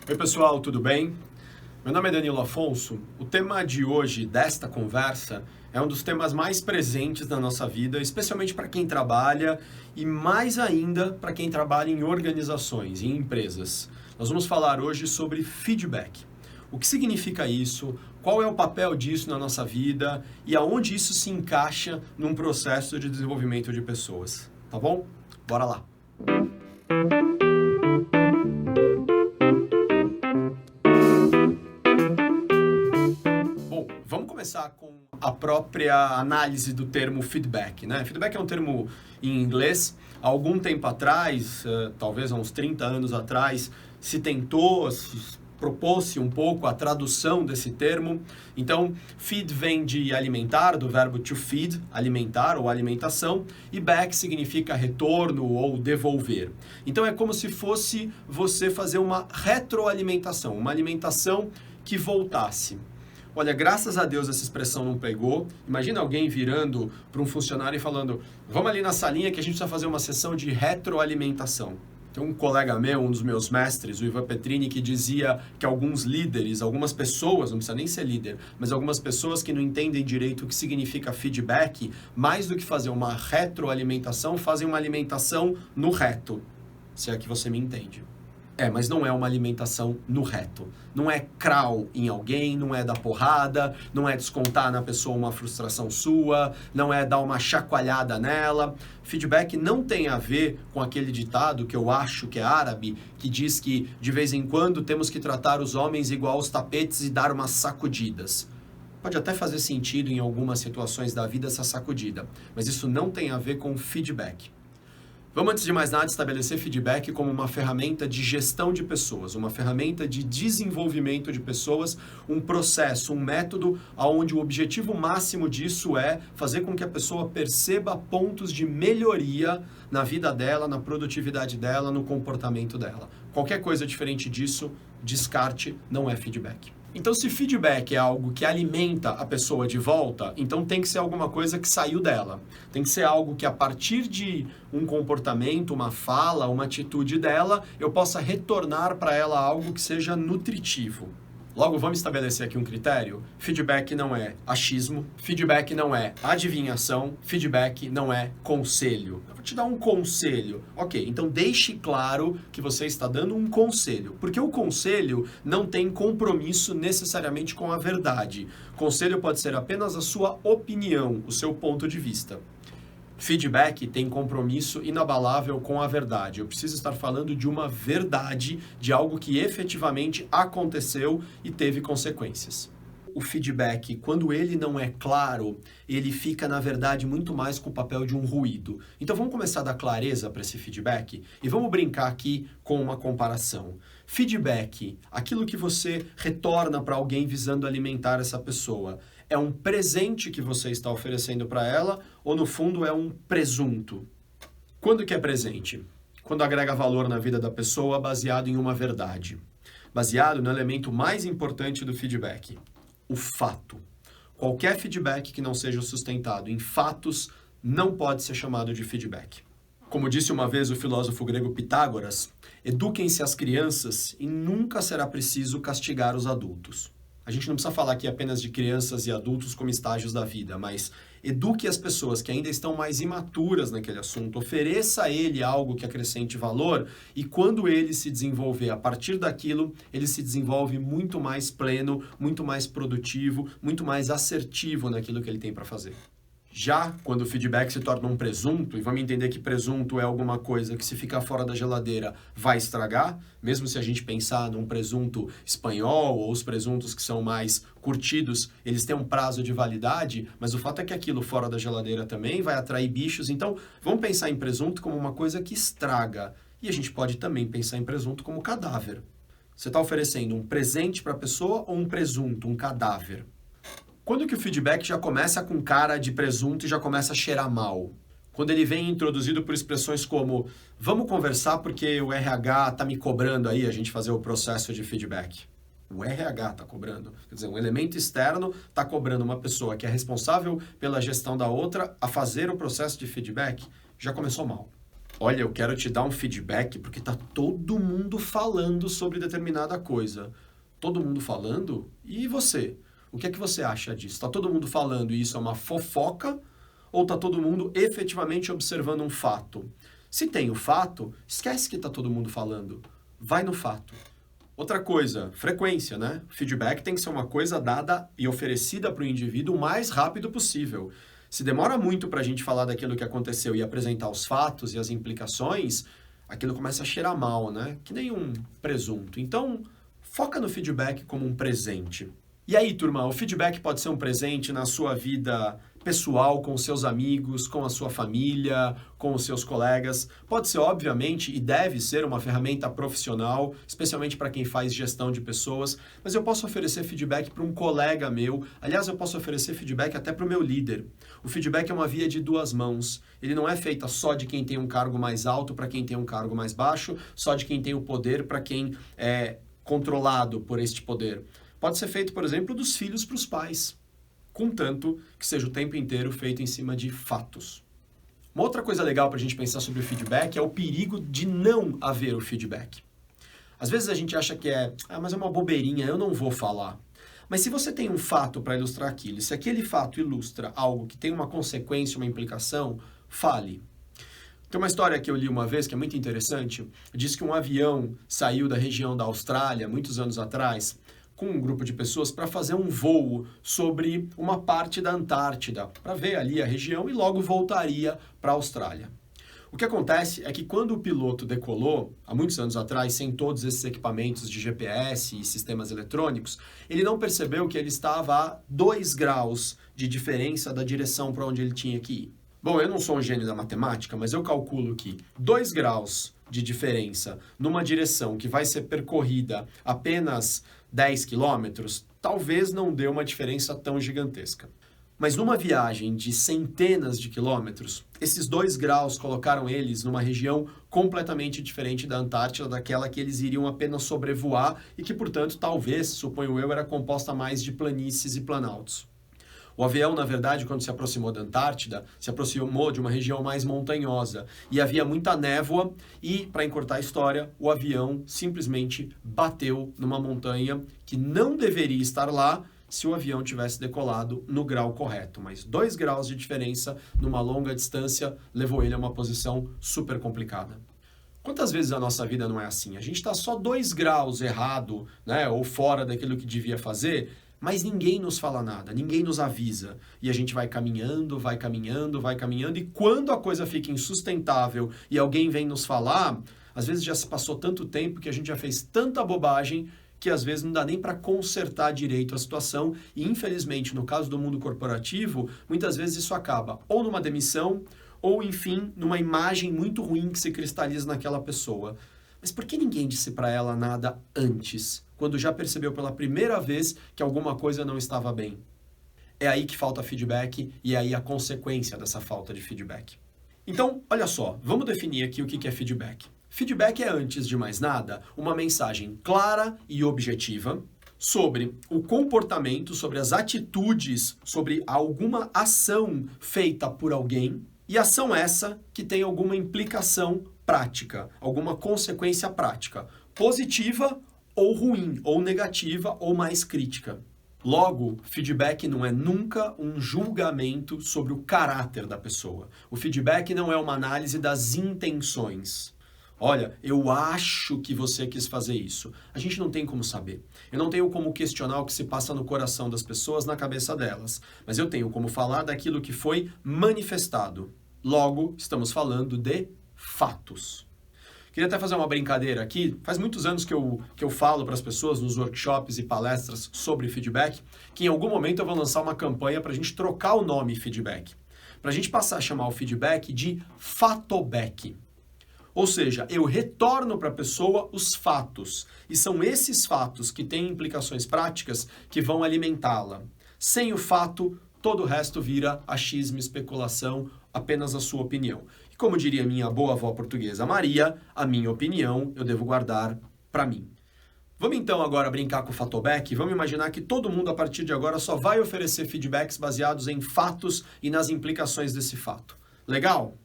Oi pessoal, tudo bem? Meu nome é Danilo Afonso. O tema de hoje, desta conversa, é um dos temas mais presentes na nossa vida, especialmente para quem trabalha e mais ainda para quem trabalha em organizações, em empresas. Nós vamos falar hoje sobre feedback. O que significa isso? Qual é o papel disso na nossa vida e aonde isso se encaixa num processo de desenvolvimento de pessoas, tá bom? Bora lá! Vamos começar com a própria análise do termo feedback, né? Feedback é um termo em inglês. Há algum tempo atrás, talvez há uns 30 anos atrás, se propôs-se um pouco a tradução desse termo. Então, feed vem de alimentar, do verbo to feed, alimentar ou alimentação, e back significa retorno ou devolver. Então, é como se fosse você fazer uma retroalimentação, uma alimentação que voltasse. Olha, graças a Deus essa expressão não pegou. Imagina alguém virando para um funcionário e falando: vamos ali na salinha que a gente precisa fazer uma sessão de retroalimentação. Tem um colega meu, um dos meus mestres, o Ivan Petrini, que dizia que alguns líderes, algumas pessoas, não precisa nem ser líder, mas algumas pessoas que não entendem direito o que significa feedback, mais do que fazer uma retroalimentação, fazem uma alimentação no reto, se é que você me entende. Mas não é uma alimentação no reto. Não é crawl em alguém, não é dar porrada, não é descontar na pessoa uma frustração sua, não é dar uma chacoalhada nela. Feedback não tem a ver com aquele ditado que eu acho que é árabe, que diz que de vez em quando temos que tratar os homens igual aos tapetes e dar umas sacudidas. Pode até fazer sentido em algumas situações da vida essa sacudida, mas isso não tem a ver com feedback. Vamos, antes de mais nada, estabelecer feedback como uma ferramenta de gestão de pessoas, uma ferramenta de desenvolvimento de pessoas, um processo, um método onde o objetivo máximo disso é fazer com que a pessoa perceba pontos de melhoria na vida dela, na produtividade dela, no comportamento dela. Qualquer coisa diferente disso, descarte, não é feedback. Então, se feedback é algo que alimenta a pessoa de volta, então tem que ser alguma coisa que saiu dela. Tem que ser algo que, a partir de um comportamento, uma fala, uma atitude dela, eu possa retornar para ela algo que seja nutritivo. Logo, vamos estabelecer aqui um critério. Feedback não é achismo, feedback não é adivinhação, feedback não é conselho. Eu vou te dar um conselho. Ok, então deixe claro que você está dando um conselho, porque o conselho não tem compromisso necessariamente com a verdade. Conselho pode ser apenas a sua opinião, o seu ponto de vista. Feedback tem compromisso inabalável com a verdade. Eu preciso estar falando de uma verdade, de algo que efetivamente aconteceu e teve consequências. O feedback, quando ele não é claro, ele fica, na verdade, muito mais com o papel de um ruído. Então vamos começar a dar clareza para esse feedback e vamos brincar aqui com uma comparação. Feedback, aquilo que você retorna para alguém visando alimentar essa pessoa, é um presente que você está oferecendo para ela ou, no fundo, é um presunto? Quando que é presente? Quando agrega valor na vida da pessoa baseado em uma verdade. Baseado no elemento mais importante do feedback, o fato. Qualquer feedback que não seja sustentado em fatos não pode ser chamado de feedback. Como disse uma vez o filósofo grego Pitágoras, eduquem-se as crianças e nunca será preciso castigar os adultos. A gente não precisa falar aqui apenas de crianças e adultos como estágios da vida, mas eduque as pessoas que ainda estão mais imaturas naquele assunto, ofereça a ele algo que acrescente valor e quando ele se desenvolver a partir daquilo, ele se desenvolve muito mais pleno, muito mais produtivo, muito mais assertivo naquilo que ele tem para fazer. Já quando o feedback se torna um presunto, e vamos entender que presunto é alguma coisa que se ficar fora da geladeira vai estragar, mesmo se a gente pensar num presunto espanhol ou os presuntos que são mais curtidos, eles têm um prazo de validade, mas o fato é que aquilo fora da geladeira também vai atrair bichos, então vamos pensar em presunto como uma coisa que estraga. E a gente pode também pensar em presunto como cadáver. Você está oferecendo um presente para a pessoa ou um presunto, um cadáver? Quando que o feedback já começa com cara de presunto e já começa a cheirar mal? Quando ele vem introduzido por expressões como vamos conversar porque o RH está me cobrando aí a gente fazer o processo de feedback. O RH está cobrando. Quer dizer, um elemento externo está cobrando uma pessoa que é responsável pela gestão da outra a fazer o processo de feedback. Já começou mal. Olha, eu quero te dar um feedback porque tá todo mundo falando sobre determinada coisa. Todo mundo falando? E você? O que é que você acha disso? Tá todo mundo falando e isso é uma fofoca? Ou tá todo mundo efetivamente observando um fato? Se tem o fato, esquece que tá todo mundo falando. Vai no fato. Outra coisa, frequência, né? Feedback tem que ser uma coisa dada e oferecida para o indivíduo o mais rápido possível. Se demora muito para a gente falar daquilo que aconteceu e apresentar os fatos e as implicações, aquilo começa a cheirar mal, né? Que nem um presunto. Então, foca no feedback como um presente. E aí, turma, o feedback pode ser um presente na sua vida pessoal, com os seus amigos, com a sua família, com os seus colegas. Pode ser, obviamente, e deve ser uma ferramenta profissional, especialmente para quem faz gestão de pessoas, mas eu posso oferecer feedback para um colega meu. Aliás, eu posso oferecer feedback até para o meu líder. O feedback é uma via de duas mãos. Ele não é feito só de quem tem um cargo mais alto para quem tem um cargo mais baixo, só de quem tem o poder para quem é controlado por este poder. Pode ser feito, por exemplo, dos filhos para os pais, contanto que seja o tempo inteiro feito em cima de fatos. Uma outra coisa legal para a gente pensar sobre o feedback é o perigo de não haver o feedback. Às vezes a gente acha que mas é uma bobeirinha, eu não vou falar. Mas se você tem um fato para ilustrar aquilo, se aquele fato ilustra algo que tem uma consequência, uma implicação, fale. Tem uma história que eu li uma vez que é muito interessante. Diz que um avião saiu da região da Austrália, muitos anos atrás, com um grupo de pessoas para fazer um voo sobre uma parte da Antártida, para ver ali a região e logo voltaria para a Austrália. O que acontece é que quando o piloto decolou, há muitos anos atrás, sem todos esses equipamentos de GPS e sistemas eletrônicos, ele não percebeu que ele estava a 2 graus de diferença da direção para onde ele tinha que ir. Bom, eu não sou um gênio da matemática, mas eu calculo que 2 graus de diferença numa direção que vai ser percorrida apenas 10 quilômetros, talvez não dê uma diferença tão gigantesca. Mas numa viagem de centenas de quilômetros, esses 2 graus colocaram eles numa região completamente diferente da Antártida, daquela que eles iriam apenas sobrevoar e que, portanto, talvez, suponho eu, era composta mais de planícies e planaltos. O avião, na verdade, quando se aproximou da Antártida, se aproximou de uma região mais montanhosa e havia muita névoa e, para encurtar a história, o avião simplesmente bateu numa montanha que não deveria estar lá se o avião tivesse decolado no grau correto. Mas 2 graus de diferença numa longa distância levou ele a uma posição super complicada. Quantas vezes a nossa vida não é assim? A gente está só 2 graus errado, né, ou fora daquilo que devia fazer, mas ninguém nos fala nada, ninguém nos avisa. E a gente vai caminhando, vai caminhando, vai caminhando, e quando a coisa fica insustentável e alguém vem nos falar, às vezes já se passou tanto tempo que a gente já fez tanta bobagem que às vezes não dá nem para consertar direito a situação. E infelizmente, no caso do mundo corporativo, muitas vezes isso acaba ou numa demissão, ou enfim, numa imagem muito ruim que se cristaliza naquela pessoa. Mas por que ninguém disse para ela nada antes, quando já percebeu pela primeira vez que alguma coisa não estava bem? É aí que falta feedback e é aí a consequência dessa falta de feedback. Então, olha só, vamos definir aqui o que é feedback. Feedback é, antes de mais nada, uma mensagem clara e objetiva sobre o comportamento, sobre as atitudes, sobre alguma ação feita por alguém, e ação essa que tem alguma implicação prática, alguma consequência prática, positiva ou ruim, ou negativa ou mais crítica. Logo, feedback não é nunca um julgamento sobre o caráter da pessoa. O feedback não é uma análise das intenções. Olha, eu acho que você quis fazer isso. A gente não tem como saber. Eu não tenho como questionar o que se passa no coração das pessoas, na cabeça delas. Mas eu tenho como falar daquilo que foi manifestado. Logo, estamos falando de fatos. Queria até fazer uma brincadeira aqui. Faz muitos anos que eu falo para as pessoas nos workshops e palestras sobre feedback, que em algum momento eu vou lançar uma campanha para a gente trocar o nome feedback. Para a gente passar a chamar o feedback de fatoback. Ou seja, eu retorno para a pessoa os fatos. E são esses fatos que têm implicações práticas que vão alimentá-la. Sem o fato, todo o resto vira achismo, especulação, apenas a sua opinião. E como diria minha boa avó portuguesa Maria, a minha opinião eu devo guardar para mim. Vamos então agora brincar com o fatoback? Vamos imaginar que todo mundo a partir de agora só vai oferecer feedbacks baseados em fatos e nas implicações desse fato. Legal?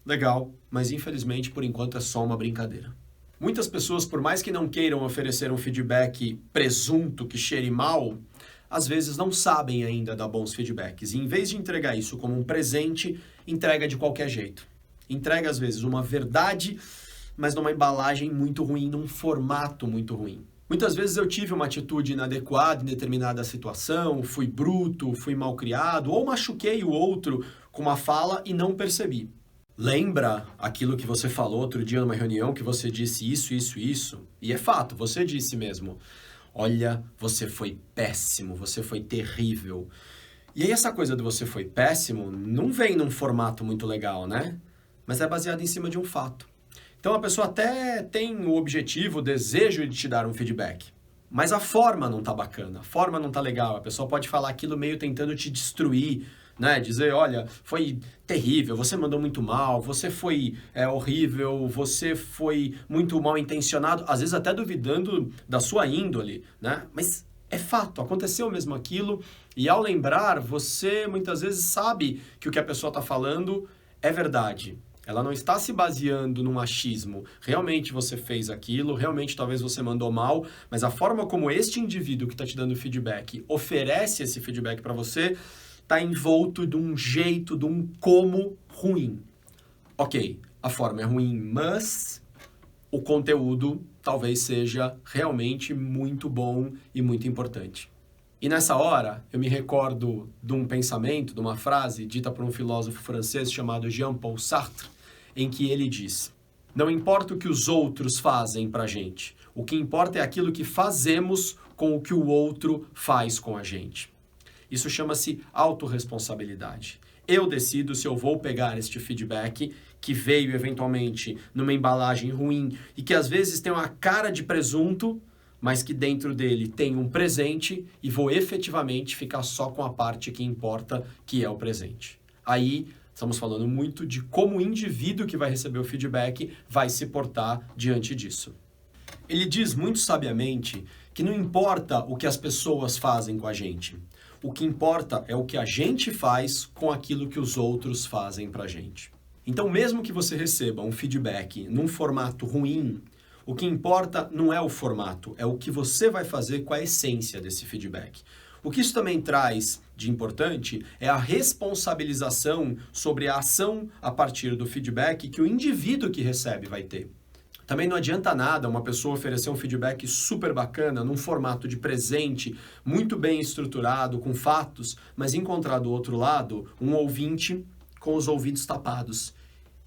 Legal, mas infelizmente por enquanto é só uma brincadeira. Muitas pessoas, por mais que não queiram oferecer um feedback presunto que cheire mal, às vezes não sabem ainda dar bons feedbacks. E em vez de entregar isso como um presente, entrega de qualquer jeito. Entrega, às vezes, uma verdade, mas numa embalagem muito ruim, num formato muito ruim. Muitas vezes eu tive uma atitude inadequada em determinada situação, fui bruto, fui malcriado, ou machuquei o outro com uma fala e não percebi. Lembra aquilo que você falou outro dia numa reunião, que você disse isso, isso, isso? E é fato, você disse mesmo. Olha, você foi péssimo, você foi terrível. E aí essa coisa do você foi péssimo não vem num formato muito legal, né? Mas é baseado em cima de um fato. Então a pessoa até tem o objetivo, o desejo de te dar um feedback. Mas a forma não tá bacana, a forma não tá legal. A pessoa pode falar aquilo meio tentando te destruir, né? Dizer, olha, foi terrível, você mandou muito mal, você foi horrível, você foi muito mal intencionado, às vezes até duvidando da sua índole, né? Mas é fato, aconteceu mesmo aquilo, e ao lembrar, você muitas vezes sabe que o que a pessoa está falando é verdade. Ela não está se baseando num achismo. Realmente você fez aquilo, realmente talvez você mandou mal, mas a forma como este indivíduo que está te dando feedback oferece esse feedback para você está envolto de um jeito, de um como ruim. Ok, a forma é ruim, mas o conteúdo talvez seja realmente muito bom e muito importante. E nessa hora, eu me recordo de um pensamento, de uma frase dita por um filósofo francês chamado Jean-Paul Sartre, em que ele diz: não importa o que os outros fazem pra gente, o que importa é aquilo que fazemos com o que o outro faz com a gente. Isso chama-se autorresponsabilidade. Eu decido se eu vou pegar este feedback que veio eventualmente numa embalagem ruim e que às vezes tem uma cara de presunto, mas que dentro dele tem um presente, e vou efetivamente ficar só com a parte que importa, que é o presente. Aí estamos falando muito de como o indivíduo que vai receber o feedback vai se portar diante disso. Ele diz muito sabiamente que não importa o que as pessoas fazem com a gente. O que importa é o que a gente faz com aquilo que os outros fazem pra gente. Então, mesmo que você receba um feedback num formato ruim, o que importa não é o formato, é o que você vai fazer com a essência desse feedback. O que isso também traz de importante é a responsabilização sobre a ação a partir do feedback que o indivíduo que recebe vai ter. Também não adianta nada uma pessoa oferecer um feedback super bacana, num formato de presente, muito bem estruturado, com fatos, mas encontrar do outro lado um ouvinte com os ouvidos tapados,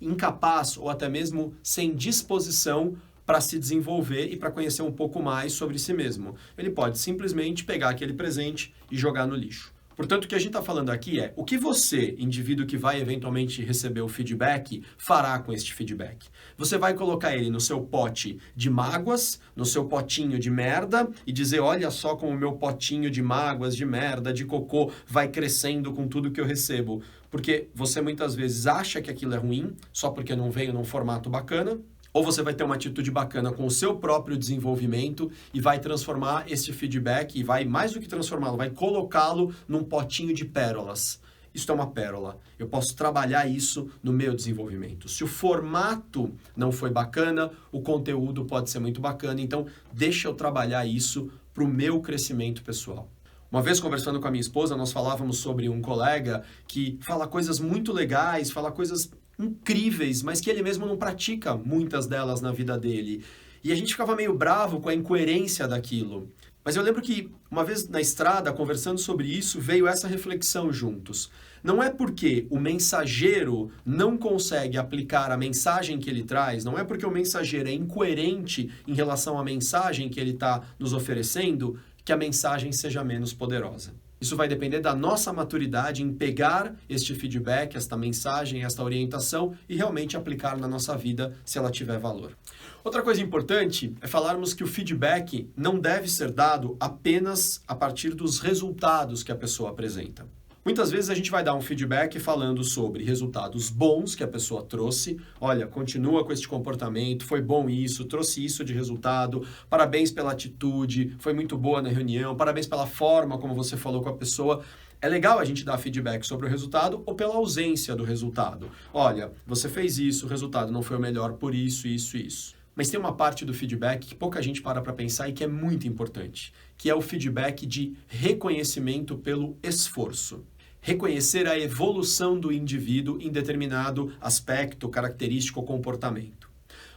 incapaz ou até mesmo sem disposição para se desenvolver e para conhecer um pouco mais sobre si mesmo. Ele pode simplesmente pegar aquele presente e jogar no lixo. Portanto, o que a gente está falando aqui é o que você, indivíduo que vai eventualmente receber o feedback, fará com este feedback. Você vai colocar ele no seu pote de mágoas, no seu potinho de merda e dizer, olha só como o meu potinho de mágoas, de merda, de cocô vai crescendo com tudo que eu recebo. Porque você muitas vezes acha que aquilo é ruim, só porque não veio num formato bacana. Ou você vai ter uma atitude bacana com o seu próprio desenvolvimento e vai transformar esse feedback e vai, mais do que transformá-lo, vai colocá-lo num potinho de pérolas. Isso é uma pérola. Eu posso trabalhar isso no meu desenvolvimento. Se o formato não foi bacana, o conteúdo pode ser muito bacana. Então, deixa eu trabalhar isso para o meu crescimento pessoal. Uma vez conversando com a minha esposa, nós falávamos sobre um colega que fala coisas muito legais, fala coisas incríveis, mas que ele mesmo não pratica muitas delas na vida dele. E a gente ficava meio bravo com a incoerência daquilo. Mas eu lembro que uma vez na estrada, conversando sobre isso, veio essa reflexão juntos. Não é porque o mensageiro não consegue aplicar a mensagem que ele traz, não é porque o mensageiro é incoerente em relação à mensagem que ele está nos oferecendo, que a mensagem seja menos poderosa. Isso vai depender da nossa maturidade em pegar este feedback, esta mensagem, esta orientação e realmente aplicar na nossa vida se ela tiver valor. Outra coisa importante é falarmos que o feedback não deve ser dado apenas a partir dos resultados que a pessoa apresenta. Muitas vezes a gente vai dar um feedback falando sobre resultados bons que a pessoa trouxe. Olha, continua com este comportamento, foi bom isso, trouxe isso de resultado, parabéns pela atitude, foi muito boa na reunião, parabéns pela forma como você falou com a pessoa. É legal a gente dar feedback sobre o resultado ou pela ausência do resultado. Olha, você fez isso, o resultado não foi o melhor por isso, isso, isso. Mas tem uma parte do feedback que pouca gente para pensar e que é muito importante, que é o feedback de reconhecimento pelo esforço. Reconhecer a evolução do indivíduo em determinado aspecto, característico ou comportamento.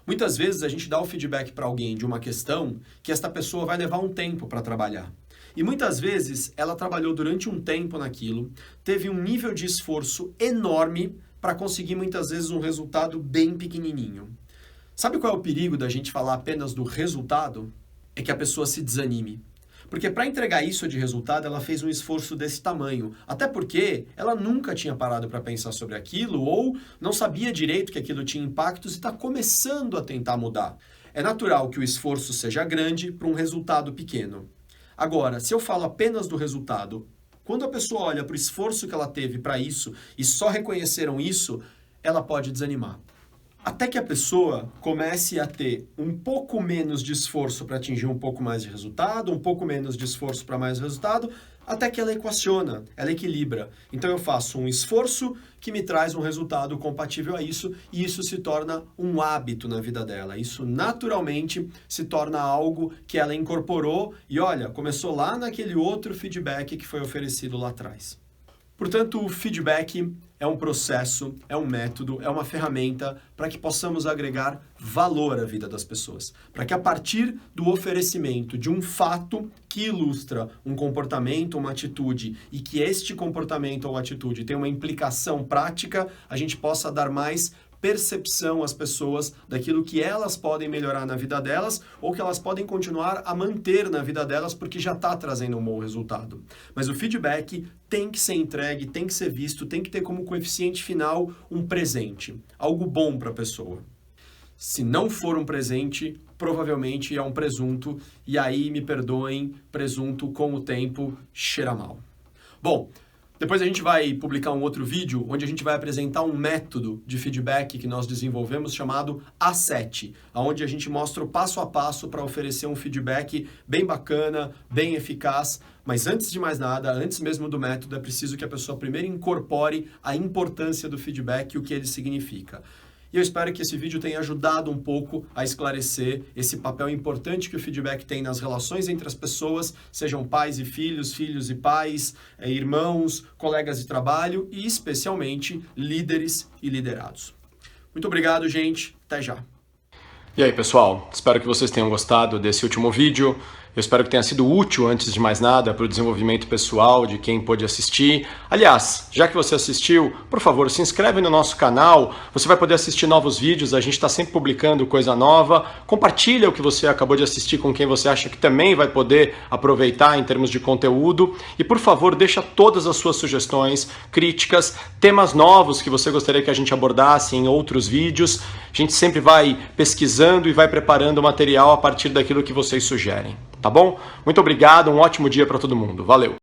Muitas vezes a gente dá o feedback para alguém de uma questão que esta pessoa vai levar um tempo para trabalhar. E muitas vezes ela trabalhou durante um tempo naquilo, teve um nível de esforço enorme para conseguir muitas vezes um resultado bem pequenininho. Sabe qual é o perigo da gente falar apenas do resultado? É que a pessoa se desanime. Porque para entregar isso de resultado, ela fez um esforço desse tamanho. Até porque ela nunca tinha parado para pensar sobre aquilo ou não sabia direito que aquilo tinha impactos e está começando a tentar mudar. É natural que o esforço seja grande para um resultado pequeno. Agora, se eu falo apenas do resultado, quando a pessoa olha para o esforço que ela teve para isso e só reconheceram isso, ela pode desanimar. Até que a pessoa comece a ter um pouco menos de esforço para atingir um pouco mais de resultado, um pouco menos de esforço para mais resultado, até que ela equaciona, ela equilibra. Então eu faço um esforço que me traz um resultado compatível a isso, e isso se torna um hábito na vida dela. Isso naturalmente se torna algo que ela incorporou e olha, começou lá naquele outro feedback que foi oferecido lá atrás. Portanto, o feedback é um processo, é um método, é uma ferramenta para que possamos agregar valor à vida das pessoas. Para que a partir do oferecimento de um fato que ilustra um comportamento, uma atitude, e que este comportamento ou atitude tem uma implicação prática, a gente possa dar mais percepção às pessoas daquilo que elas podem melhorar na vida delas ou que elas podem continuar a manter na vida delas porque já está trazendo um bom resultado. Mas o feedback tem que ser entregue, tem que ser visto, tem que ter como coeficiente final um presente, algo bom para a pessoa. Se não for um presente, provavelmente é um presunto, e aí, me perdoem, presunto com o tempo cheira mal. Bom, depois a gente vai publicar um outro vídeo onde a gente vai apresentar um método de feedback que nós desenvolvemos chamado A7, onde a gente mostra o passo a passo para oferecer um feedback bem bacana, bem eficaz. Mas antes de mais nada, antes mesmo do método, é preciso que a pessoa primeiro incorpore a importância do feedback e o que ele significa. E eu espero que esse vídeo tenha ajudado um pouco a esclarecer esse papel importante que o feedback tem nas relações entre as pessoas, sejam pais e filhos, filhos e pais, irmãos, colegas de trabalho e especialmente líderes e liderados. Muito obrigado, gente. Até já. E aí, pessoal? Espero que vocês tenham gostado desse último vídeo. Eu espero que tenha sido útil, antes de mais nada, para o desenvolvimento pessoal de quem pôde assistir. Aliás, já que você assistiu, por favor, se inscreve no nosso canal. Você vai poder assistir novos vídeos, a gente está sempre publicando coisa nova. Compartilha o que você acabou de assistir com quem você acha que também vai poder aproveitar em termos de conteúdo. E, por favor, deixa todas as suas sugestões, críticas, temas novos que você gostaria que a gente abordasse em outros vídeos. A gente sempre vai pesquisando e vai preparando o material a partir daquilo que vocês sugerem. Tá bom? Muito obrigado, um ótimo dia para todo mundo. Valeu!